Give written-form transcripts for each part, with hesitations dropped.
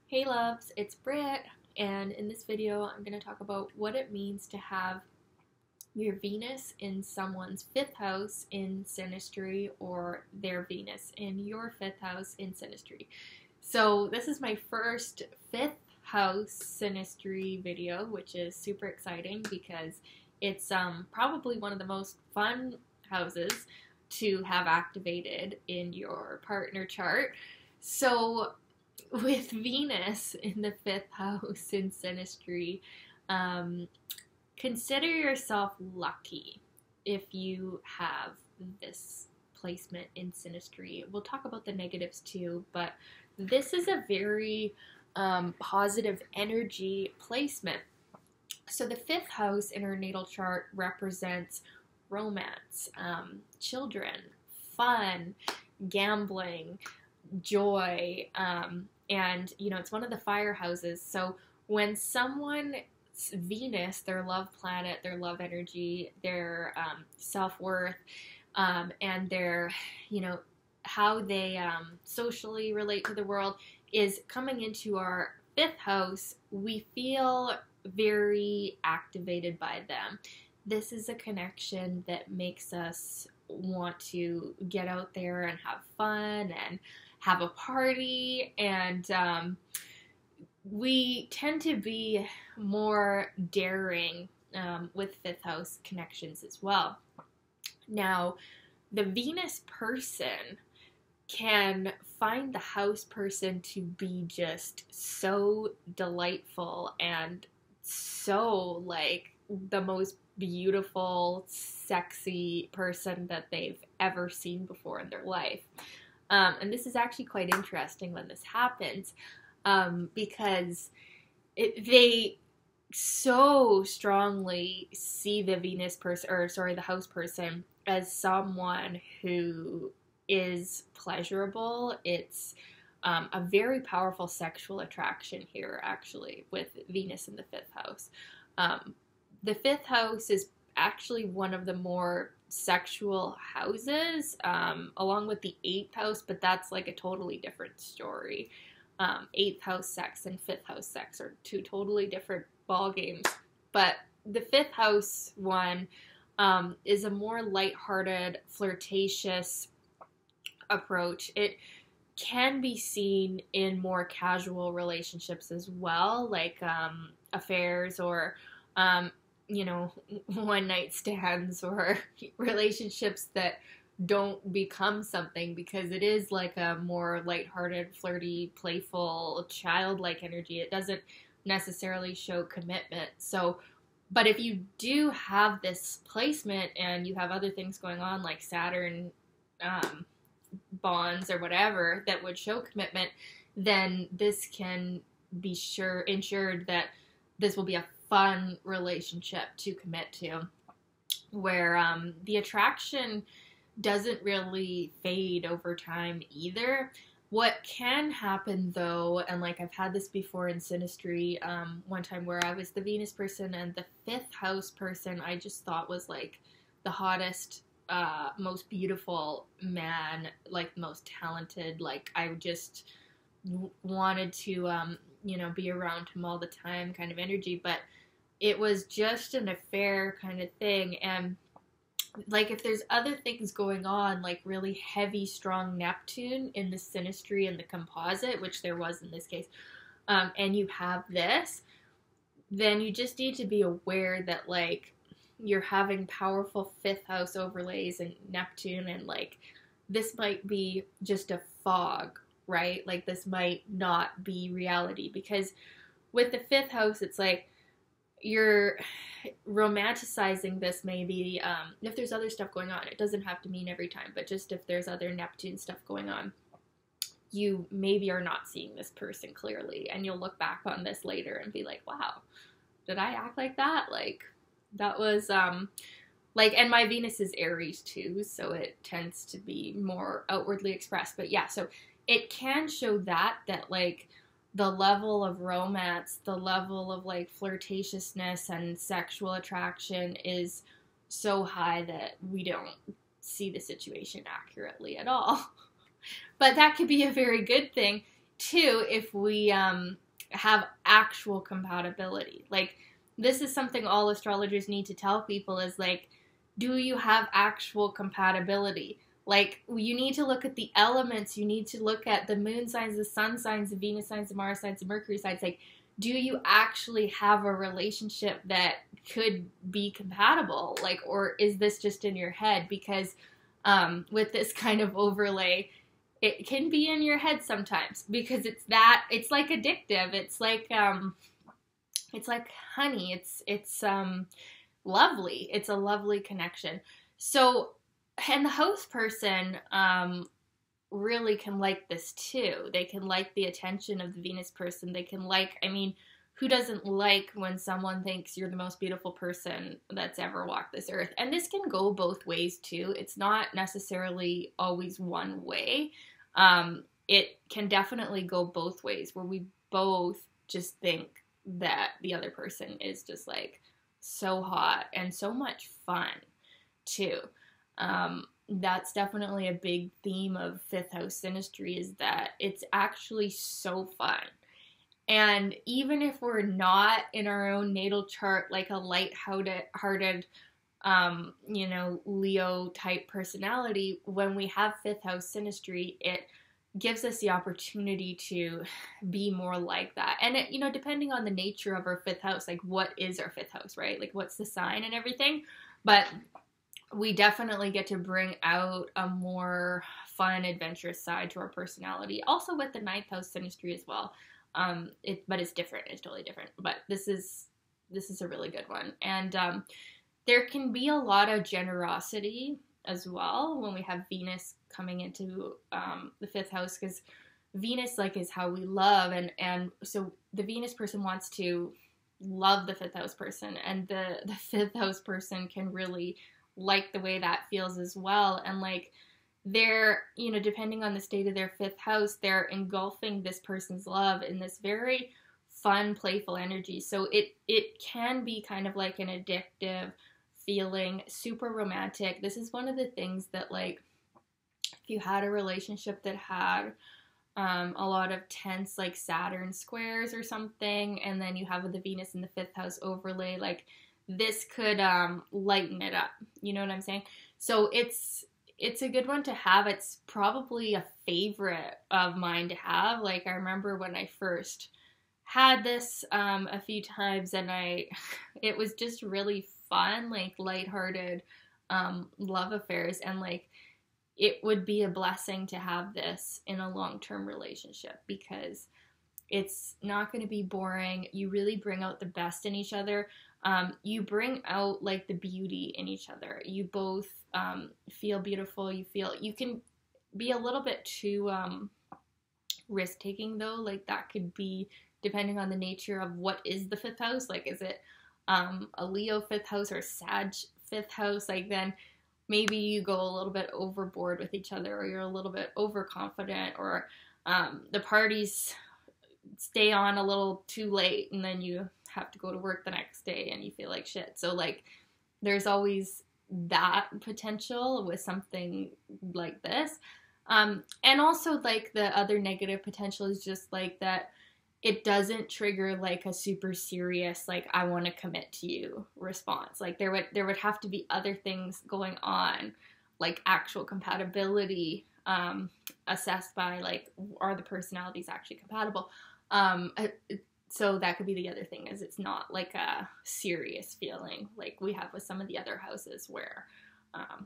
Hey loves, it's Britt, and in this video I'm going to talk about what it means to have your Venus in someone's fifth house in Synastry or their Venus in your fifth house in Synastry. So this is my first fifth house Synastry video, which is super exciting because it's probably one of the most fun houses to have activated in your partner chart. So with Venus in the fifth house in Synastry, consider yourself lucky if you have this placement in Synastry. We'll talk about the negatives too, but this is a very positive energy placement. So the fifth house in our natal chart represents romance, children, fun, gambling, joy, and it's one of the fire houses. So when someone's Venus, their love planet, their love energy, their self-worth, and their how they socially relate to the world is coming into our fifth house, we feel very activated by them. This is a connection that makes us want to get out there and have fun and have a party, and we tend to be more daring with fifth house connections as well. Now, the Venus person can find the house person to be just so delightful and so like the most beautiful, sexy person that they've ever seen before in their life. And this is actually quite interesting when this happens, because they so strongly see the Venus person, the house person, as someone who is pleasurable. It's a very powerful sexual attraction here, actually, with Venus in the fifth house. The fifth house is actually one of the more sexual houses, along with the eighth house, but that's like a totally different story. Eighth house sex and fifth house sex are two totally different ball games. But the fifth house one is a more lighthearted, flirtatious approach. It can be seen in more casual relationships as well, like affairs or one night stands or relationships that don't become something, because it is like a more lighthearted, flirty, playful, childlike energy. It doesn't necessarily show commitment. So, but if you do have this placement and you have other things going on like Saturn bonds or whatever that would show commitment, then this can be ensured that this will be a fun relationship to commit to, where the attraction doesn't really fade over time either. What can happen though, and like I've had this before in Synastry, one time where I was the Venus person and the fifth house person I just thought was like the hottest, most beautiful man, like most talented, like I just wanted to be around him all the time kind of energy, but it was just an affair kind of thing. And like if there's other things going on, like really heavy, strong Neptune in the Synastry and the composite, which there was in this case, and you have this, then you just need to be aware that like you're having powerful fifth house overlays and Neptune, and like this might be just a fog, right? Like this might not be reality, because with the fifth house, it's like you're romanticizing this maybe if there's other stuff going on. It doesn't have to mean every time, but just if there's other Neptune stuff going on, you maybe are not seeing this person clearly, and you'll look back on this later and be like, wow, did I act like that? Like that was and my Venus is Aries too, so it tends to be more outwardly expressed. But yeah, so it can show that like the level of romance, the level of like flirtatiousness and sexual attraction is so high that we don't see the situation accurately at all. But that could be a very good thing two, if we have actual compatibility. Like, this is something all astrologers need to tell people is like, do you have actual compatibility? Like, you need to look at the elements, you need to look at the moon signs, the sun signs, the Venus signs, the Mars signs, the Mercury signs. Like, do you actually have a relationship that could be compatible? Like, or is this just in your head? Because with this kind of overlay, it can be in your head sometimes, because it's like addictive. It's like honey. It's lovely. It's a lovely connection. So, and the host person really can like this too. They can like the attention of the Venus person. They can like, I mean, who doesn't like when someone thinks you're the most beautiful person that's ever walked this earth? And this can go both ways too. It's not necessarily always one way. It can definitely go both ways, where we both just think that the other person is just like so hot and so much fun too. That's definitely a big theme of fifth house synastry, is that it's actually so fun. And even if we're not in our own natal chart like a light-hearted, Leo type personality, when we have fifth house synastry, it gives us the opportunity to be more like that. And it, depending on the nature of our fifth house, like what is our fifth house, right? Like what's the sign and everything. But we definitely get to bring out a more fun, adventurous side to our personality. Also with the ninth house synastry as well. But it's different. It's totally different. But this is a really good one. And there can be a lot of generosity as well when we have Venus coming into the fifth house, because Venus is how we love, and so the Venus person wants to love the fifth house person, and the fifth house person can really like the way that feels as well. And they're, depending on the state of their fifth house, they're engulfing this person's love in this very fun, playful energy. So it can be kind of like an addictive feeling, super romantic. This is one of the things that, if you had a relationship that had a lot of tense, Saturn squares or something, and then you have the Venus in the fifth house overlay, this could lighten it up. You know what I'm saying? So it's a good one to have. It's probably a favorite of mine to have. I remember when I first had this a few times, and it was just really fun, lighthearted love affairs, and it would be a blessing to have this in a long-term relationship, because it's not going to be boring. You really bring out the best in each other. You bring out the beauty in each other. You both feel beautiful. You can be a little bit too risk-taking though. That could be depending on the nature of what is the fifth house. Is it a Leo fifth house or Sag fifth house? Then maybe you go a little bit overboard with each other, or you're a little bit overconfident, or the parties stay on a little too late, and then you have to go to work the next day and you feel like shit. So there's always that potential with something like this. And also the other negative potential is just that it doesn't trigger a super serious, I want to commit to you response. There would have to be other things going on, actual compatibility, assessed by are the personalities actually compatible? So that could be the other thing, is it's not a serious feeling like we have with some of the other houses where,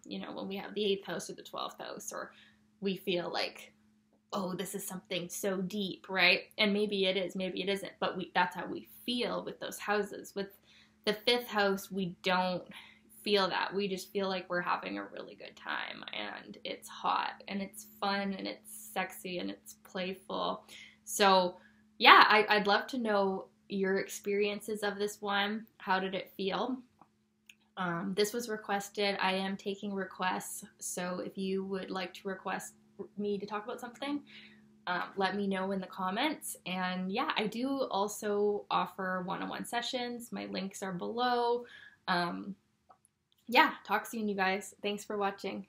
when we have the 8th house or the 12th house, or we feel oh, this is something so deep, right? And maybe it is, maybe it isn't, but that's how we feel with those houses. With the 5th house, we don't feel that. We just feel like we're having a really good time, and it's hot, and it's fun, and it's sexy, and it's playful. So yeah, I'd love to know your experiences of this one. How did it feel? This was requested. I am taking requests, so if you would like to request me to talk about something, let me know in the comments. And yeah, I do also offer one-on-one sessions. My links are below. Yeah, talk soon, you guys. Thanks for watching.